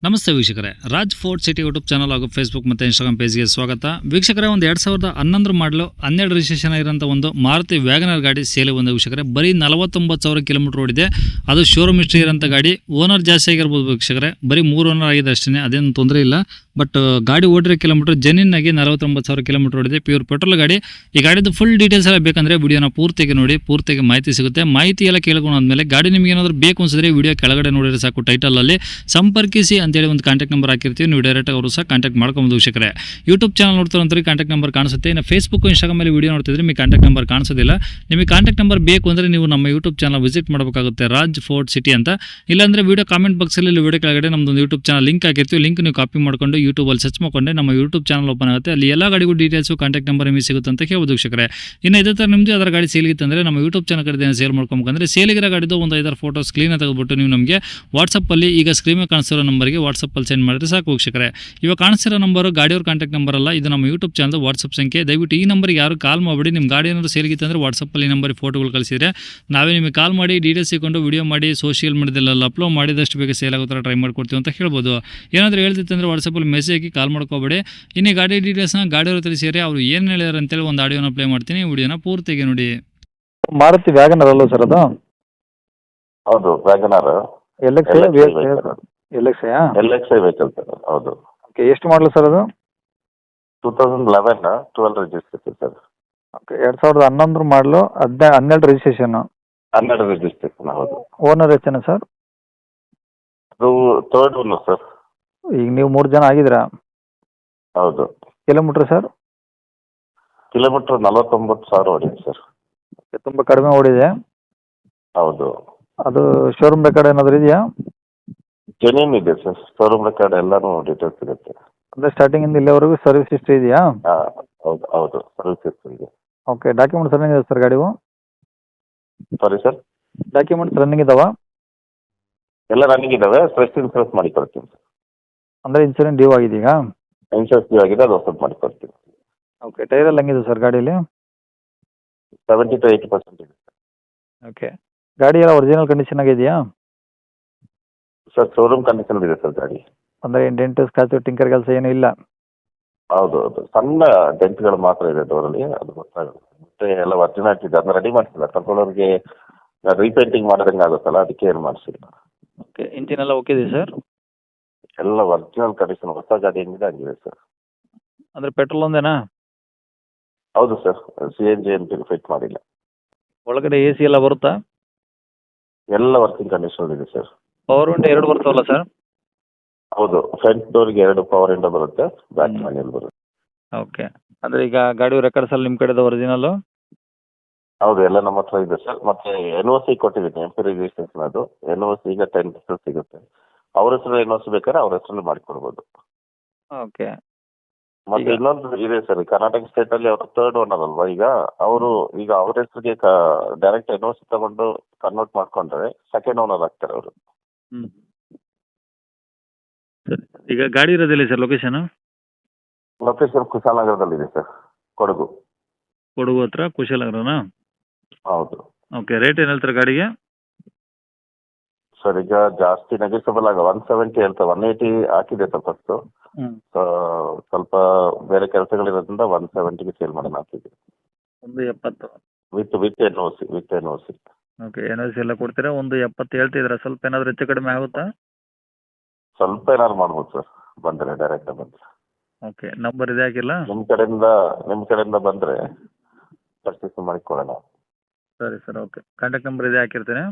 ನಮಸ್ತೆ ವೀಕ್ಷಕರೇ, Raj fort city YouTube channel ಹಾಗೂ ಫೇಸ್ಬುಕ್ ಮತ್ತು ಇನ್ಸ್ಟಾಗ್ರಾಮ್ ಪೇಜ್ಗೆ ಸ್ವಾಗತ. ವೀಕ್ಷಕರೇ, ಒಂದು 2011 ಮಾಡಲು 12 ರಿಜಿಸ್ಟ್ರೇಷನ್ ಆಗಿರೋಂಥ ಒಂದು ಮಾರುತಿ ವ್ಯಾಗನರ್ ಗಾಡಿ ಸೇಲ್ ಬಂದ ವೀಕ್ಷಕರೇ. ಬರೀ 49,000 ಕಿಲೋಮೀಟರ್ ಓಡಿದೆ. ಅದು ಶೋರೂಮ್ ಹಿಸ್ಟ್ರಿ ಇರೋಂಥ ಗಾಡಿ. ಓನರ್ ಜಾಸ್ತಿ ಆಗಿರ್ಬೋದು ವೀಕ್ಷಕರೇ, ಬರೀ 3 ಓನರ್ ಆಗಿದೆ ಅಷ್ಟೇ, ಅದೇನು ತೊಂದರೆ ಇಲ್ಲ. ಬಟ್ ಗಾಡಿ ಓಡಿರೋ ಕಿಲೋಮೀಟರ್ ಜೆನ್ಯೂನ್ ಆಗಿ 49,000 ಕಿಲೋಮೀಟರ್ ಓಡಿದೆ. ಪ್ಯೂರ್ ಪೆಟ್ರೋಲ್ ಗಾಡಿ. ಈ ಗಾಡಿದು ಫುಲ್ ಡೀಟೇಲ್ಸ್ ಎಲ್ಲ ಬೇಕಂದರೆ ವಿಡಿಯೋನ ಪೂರ್ತಿಗೆ ನೋಡಿ, ಪೂರ್ತಿಗೆ ಮಾಹಿತಿ ಸಿಗುತ್ತೆ. ಮಾಹಿತಿ ಎಲ್ಲ ಕೇಳ್ಕೊಂಡಾದ್ಮೇಲೆ ಗಾಡಿ ನಿಮಗೆ ಏನಾದರೂ ಬೇಕು ಅನ್ಸಿದ್ರೆ ವಿಡಿಯೋ ಕೆಳಗಡೆ ನೋಡಿದ್ರೆ ಸಾಕು, ಟೈಟಲಲ್ಲಿ ಸಂಪರ್ಕಿಸಿ ಅಂತೇಳಿ ಒಂದು ಕಾಂಟ್ಯಾಕ್ಟ್ ನಂಬರ್ ಹಾಕಿರ್ತೀವಿ. ನೀವು ಡೈರೆಕ್ಟ್ ಅವರು ಸಹ ಕಾಂಟ್ಯಾಕ್ಟ್ ಮಾಡ್ಕೊಬೋದು ವೀಕ್ಷಕರೇ. ಯೂಟ್ಯೂಬ್ ಚಾನಲ್ ನೋಡ್ತಾರಂದ್ರೆ ಕಾಂಟ್ಯಾಕ್ಟ್ ನಂಬರ್ ಕಾಣಿಸುತ್ತೆ. ಇನ್ನು ಫೇಸ್ಬುಕ್ ಇನ್ಸ್ಟಾಗ್ರಾಮ್ ಮೇಲೆ ವಿಡಿಯೋ ನೋಡ್ತಿದ್ರೆ ನಿಮಗೆ ಕಾಂಟ್ಯಾಕ್ಟ್ ನಂಬರ್ ಕಾಣಿಸೋದಿಲ್ಲ. ನಿಮಗೆ ಕಾಂಟ್ಯಾಕ್ಟ್ ನಂಬರ್ ಬೇಕು ಅಂದರೆ ನೀವು ನಮ್ಮ ಯೂಟ್ಯೂಬ್ ಚಾನಲ್ ವಿಸಿಟ್ ಮಾಡಬೇಕಾಗುತ್ತೆ, ರಾಜ್ ಫೋರ್ಟ್ ಸಿಟಿ ಅಂತ. ಇಲ್ಲಾಂದರೆ ವಿಡಿಯೋ ಕಾಮೆಂಟ್ ಬಾಕ್ಸಲ್ಲಿ ವಿಡಿಯೋ ಕೆಳಗಡೆ ನಮ್ಮದೊಂದು ಯೂಟ್ಯೂಬ್ ಚಾನಲ್ ಲಿಂಕ್ ಹಾಕಿರ್ತೀವಿ. ಲಿಂಕ್ ನೀವು ಕಾಪಿ ಮಾಡ್ಕೊಂಡು ಯೂಟ್ಯೂಬಲ್ಲಿ ಸರ್ಚ್ ಮಾಡ್ಕೊಂಡೆ ನಮ್ಮ ಯೂಟ್ಯೂಬ್ ಚಾನಲ್ ಓಪನ್ ಆಗುತ್ತೆ. ಅಲ್ಲಿ ಎಲ್ಲ ಗಾಡಿಗೂ ಡೀಟೇಲ್ಸು ಕಾಂಟ್ಯಾಕ್ಟ್ ನಂಬರ್ ನಿಮಗೆ ಸಿಗುತ್ತೆ ಅಂತ ಹೇಳ್ಬೋದು ವೀಕ್ಷಕರೇ. ಇನ್ನು ಇದೇ ಥರ ನಿಮ್ಮದು ಅದರ ಗಾಡಿ ಸೇಲ್ಗಿತ್ತಂದರೆ ನಮ್ಮ ಯೂಟ್ಯೂಬ್ ಚಾನಲ್ ಕಡೆ ಸೇಲ್ ಮಾಡ್ಕೊಬೇಕಂದ್ರೆ ಸೇಲಿಗಿರೋ ಗಾಡಿದು ಒಂದು 5 ಫೋಟೋಸ್ ಕ್ಲೀನಾಗಿ ತೆಗೆದುಬಿಟ್ಟು ನೀವು ನಮಗೆ ವಾಟ್ಸಪ್ಪಲ್ಲಿ ಈಗ ಸ್ಕ್ರೀನ್ ಕಾಣಿಸಿರೋ ನಂಬರ್ಗೆ ವಾಟ್ಸಪ್ಪಲ್ಲಿ ಸೆಂಡ್ ಮಾಡಿದ್ರೆ ಸಾಕು ವೀಕ್ಷಕರೇ. ಇವಾಗ ಕಾಣಿಸಿರೋ ನಂಬರು ಗಾಡಿಯವ್ರ ಕಾಂಟ್ಯಾಕ್ಟ್ ನಂಬರ್ ಅಲ್ಲ, ಇದು ನಮ್ಮ ಯೂಟ್ಯೂಬ್ ಚಾನಲ್ ವಾಟ್ಸಪ್ ಸಂಖ್ಯೆ. ದಯವಿಟ್ಟು ಈ ನಂಬರ್ಗೆ ಯಾರು ಕಾಲ್ ಮಾಡಿಬಿಡಿ. ನಿಮ್ಮ ಗಾಡಿ ಏನಾದರೂ ಸೇಲ್ಗಿತ್ತಂದರೆ ವಾಟ್ಸಪ್ಪಲ್ಲಿ ಈ ನಂಬರ್ಗೆ ಫೋಟೋಗಳು ಕಳಿಸಿದ್ರೆ ನಾವೇ ನಿಮಗೆ ಕಾಲ್ ಮಾಡಿ ಡೀಟೇಲ್ಸ್ ಸಿಕ್ಕೊಂಡು ವಿಡಿಯೋ ಮಾಡಿ ಸೋಷಿಯಲ್ ಮೀಡಿಯಾದಲ್ಲೆಲ್ಲ ಅಪ್ಲೋಡ್ ಮಾಡಿದಷ್ಟು ಬೇಗ ಸೇಲ್ ಆಗೋ ಥರ ಟ್ರೈ ಮಾಡ್ಕೊಡ್ತೀವಿ ಅಂತ ಹೇಳ್ಬೋದು. ಏನಾದರೂ ಹೇಳ್ತಿತ್ತಂದರೆ ವಾಟ್ಸಪ್ಪಲ್ಲಿ ಮೆಸೇಜ್ ಹಾಕಿ ಕಾಲ್ ಮಾಡ್ಕೋಬೇಡಿ. ಇನ್ನು ಗಾಡಿ ಡೀಟೇಲ್ಸ್ನ ಗಾಡಿಯವ್ರ ತಿಳಿಸಿರಿ, ಅವರು ಏನು ಹೇಳ್ಯಾರ ಅಂತೇಳಿ ಒಂದು ಆಡಿಯೋನ ಪ್ಲೇ ಮಾಡ್ತೀನಿ, ವಿಡಿಯೋನ ಪೂರ್ತಿಗೆ ನೋಡಿ. ಮಾರುತಿ ವ್ಯಾಗನರ್ ಅಲ್ಲ ಸರ್ ಅದು? ಹೌದು, WagonR. LX LXI vehicle sir. ಹೌದು. ಓಕೆ, ಎಷ್ಟು ಮಾಡಲು ಸರ್ ಅದು? 2011 12 ರಿಜಿಸ್ಟ್ರೇಷನ್ ಸರ್. ಓಕೆ, 2011 ಮಾಡಲು 12 ರಿಜಿಸ್ಟ್ರೇಷನ್. 12 ರಿಜಿಸ್ಟ್ರೇಷನ್. ಹೌದು. ಓನರ್ ಎಷ್ಟೇನ ಸರ್? ಅದು ಥರ್ಡ್ ಓನರ್ ಸರ್. ಈಗ ನೀವು 3 ಜನ ಆಗಿದ್ದೀರಾ? ಹೌದು. Kilometre sir? ಕಿಲೋಮೀಟರ್ 49,000 ಹೊಡಿದೆ ಸರ್. ತುಂಬ ಕಡಿಮೆ ಓಡಿದೆ. ಹೌದು. ಅದು ಶೋರೂಮ್ ರೆಕಾರ್ಡ್ ಏನಾದರೂ ಇದೆಯಾ? ಜೆನ್ಯೂನ್ ಇದೆ ಸರ್, ಶೋರೂಮ್ ರೆಕಾರ್ಡ್ ಎಲ್ಲಾನು ಡೀಟೇಲ್ಸ್ ಸಿಗುತ್ತೆ. ಅಂದರೆ ಸ್ಟಾರ್ಟಿಂಗಿಂದ ಇಲ್ಲಿವರೆಗೂ ಸರ್ವಿಸ್ ಹಿಸ್ಟ್ರಿ ಇದೆಯಾ? ಹೌದು ಹೌದು, ಸರ್ವಿಸ್ ಇದೆ. ಓಕೆ, ಡಾಕ್ಯುಮೆಂಟ್ಸ್ ರನ್ನಿಂಗ್ ಇದೆ ಸರ್ ಗಾಡಿವು? Sorry sir? ಡಾಕ್ಯುಮೆಂಟ್ಸ್ ರನ್ನಿಂಗ್ ಇದಾವಾ? ಎಲ್ಲ ರನ್ನಿಂಗ್ ಇದ್ದಾವೆ. ಫ್ರೆಶ್ ಇನ್ಸೂರೆನ್ಸ್ ಮಾಡಿ ಕೊಡ್ತೀನಿ ಸರ್. ಅಂದರೆ ಇನ್ಸೂರೆನ್ಸ್ ಡ್ಯೂ ಆಗಿದೆ ಈಗ? ಇನ್ಸೂರೆನ್ಸ್ ಡ್ಯೂ ಆಗಿದೆ, ಅದು ಹೊಸದು ಮಾಡಿ ಕೊಡ್ತೀನಿ. ಓಕೆ, ಟೈರೆಲ್ಲ ಹೆಂಗಿದೆ ಸರ್ ಗಾಡೀಲಿ? 70 to 80% ಇದೆ ಓಕೆ, ಗಾಡಿ ಎಲ್ಲ ಒರಿಜಿನಲ್ ಕಂಡೀಷನ್ ಆಗಿದೆಯಾ? ಸರ್. ಶೋರೂಮ್ ಕಂಡೀಷನ್ ಇದೆ ಸರ್ ಗಾಡಿ. ಅಂದರೆ ಡೆಂಟು ಸ್ಕ್ರಾಚು ಟಿಂಕರ್ ಕೆಲಸ ಏನೂ ಇಲ್ಲ? ಹೌದು ಹೌದು, ಸಣ್ಣ ಡೆಂಟ್ಗಳು ಮಾತ್ರ ಇದೆ ಡೋರಲ್ಲಿ, ಅದು ಗೊತ್ತಾಗುತ್ತೆ. ಮತ್ತೆ ಎಲ್ಲ ಒರಿಜಿನಾಲಿಟಿ ಇದೆ, ಅದನ್ನ ರೆಡಿ ಮಾಡಿಸಿಲ್ಲ. ತಗೊಳ್ಳೋರಿಗೆ ರೀಪೇಂಟಿಂಗ್ ಮಾಡೋದಂಗೆ ಆಗುತ್ತಲ್ಲ, ಅದಕ್ಕೆ ಏನು ಮಾಡಿಸಿಲ್ಲ. ಓಕೆ, ಇಂಜಿನ್ ಎಲ್ಲ ಓಕೆ ಇದೆ ಸರ್? ಎಲ್ಲ ಒರಿಜಿನಲ್ ಕಂಡೀಷನ್, ಹೊಸ ಗಾಡಿ ಹೆಂಗಿದೆ ಹಂಗಿದೆ ಸರ್. ಅಂದರೆ ಪೆಟ್ರೋಲ್ ಒಂದೇನಾ? ಹೌದು ಸರ್, CNG ಏನು ಫಿಟ್ ಮಾಡಿಲ್ಲ. ಒಳಗಡೆ AC ಎಲ್ಲ ಬರುತ್ತಾ? ಎಲ್ಲ ವರ್ಕಿಂಗ್ ಕಂಡೀಷನ್ ಇದೆ ಸರ್. ಪವರ್ ವಿಂಡೋ 2 ಬರ್ತಾವಲ್ಲ ಸರ್? ಹೌದು, ಫ್ರಂಟ್ ಡೋರ್ಗೆ 2 ಪವರ್ ವಿಂಡೋ ಬರುತ್ತೆ, ಬ್ಯಾಕ್ ಮ್ಯಾನ್ಯಲ್ ಬರುತ್ತೆ. ಓಕೆ, ಅಂದರೆ ಈಗ ಗಾಡಿ ರೆಕಾರ್ಡ್ಸ್ ಅಲ್ಲಿ ನಿಮ್ಮ ಕಡೆದು ಒರಿಜಿನಲ್ಲು? ಹೌದು, ಎಲ್ಲ ನಮ್ಮ ಹತ್ರ ಇದೆ ಸರ್. ಮತ್ತೆ NOC ಕೊಟ್ಟಿದ್ದೀನಿ, MP ರಿಜಿಸ್ಟ್ರೇಷನ್. ಅದು NOC ಈಗ 10% ಸಿಗುತ್ತೆ. ಅವ್ರ ಹೆಸರು NOC ಬೇಕಾದ್ರೆ ಅವ್ರ ಹೆಸರಲ್ಲಿ ಮಾಡಿಕೊಡ್ಬೋದು. ಓಕೆ, ಮತ್ತೆ ಇನ್ನೊಂದು ಇದೆ ಸರ್, ಕರ್ನಾಟಕ ಸ್ಟೇಟ್ ಅಲ್ಲಿ ಅವರು ಥರ್ಡ್ ಓನರ್ ಅಲ್ವಾ ಈಗ, ಅವರು ಈಗ ಅವ್ರ ಹೆಸರಿಗೆ ಡೈರೆಕ್ಟ್ NOC ತಗೊಂಡು ಕನ್ವರ್ಟ್ ಮಾಡ್ಕೊಂಡ್ರೆ ಸೆಕೆಂಡ್ ಓನರ್ ಆಗ್ತಾರೆ ಅವರು. ಸರಿ, ಈಗ ಗಾಡಿ ಇರೋದಿಲ್ಲ ಸರ್ ಲೊಕೇಶನ್? ಲೊಕೇಶನ್ ಕುಶಾಲನಗರದಲ್ಲಿದೆ ಸರ್, ಕೊಡಗು. ಕೊಡಗು ಹತ್ರ ಕುಶಾಲನಗರನಾ? ಹೌದು. ಓಕೆ, ರೇಟ್ ಏನು ಹೇಳ್ತಾರೆ ಗಾಡಿಗೆ? ಸರ್ ಈಗ ಜಾಸ್ತಿ ನೆಗೆಸಬಲ್ ಆಗ 170 ಹೇಳ್ತಾರೆ. 180 ಹಾಕಿದೆ ತಪ್ಪತ್ತು. ಸ್ವಲ್ಪ ಬೇರೆ ಕೆಲಸಗಳಿರೋದ್ರಿಂದ 170ಗೆ ಸೇಲ್ ಮಾಡೋಣ ಹಾಕಿದೆ. 170 ವಿತ್ NOC. ಓಕೆ, NOC ಎಲ್ಲ ಕೊಡ್ತೀರಾ? 170 ಹೇಳ್ತಿದ್ದೀರಾ, ಸ್ವಲ್ಪ ಏನಾದರೂ ಹೆಚ್ಚು ಕಡಿಮೆ ಆಗುತ್ತಾ? ಸ್ವಲ್ಪ ಏನಾದ್ರು ಮಾಡ್ಬೋದು ಸರ್, ಬಂದರೆ ಡೈರೆಕ್ಟ್ ಬಂದರೆ. ಓಕೆ, ನಂಬರ್ ಇದೆ ಹಾಕಿಲ್ಲ? ನಿಮ್ಮ ಕಡೆಯಿಂದ ಬಂದರೆ ಪರ್ಚೇಸ್ ಮಾಡಿ ಕೊಡೋಣ. ಸರಿ ಸರ್, ಓಕೆ, ಕಾಂಟ್ಯಾಕ್ಟ್ ನಂಬರ್ ಇದೆ ಹಾಕಿರ್ತೀನಿ.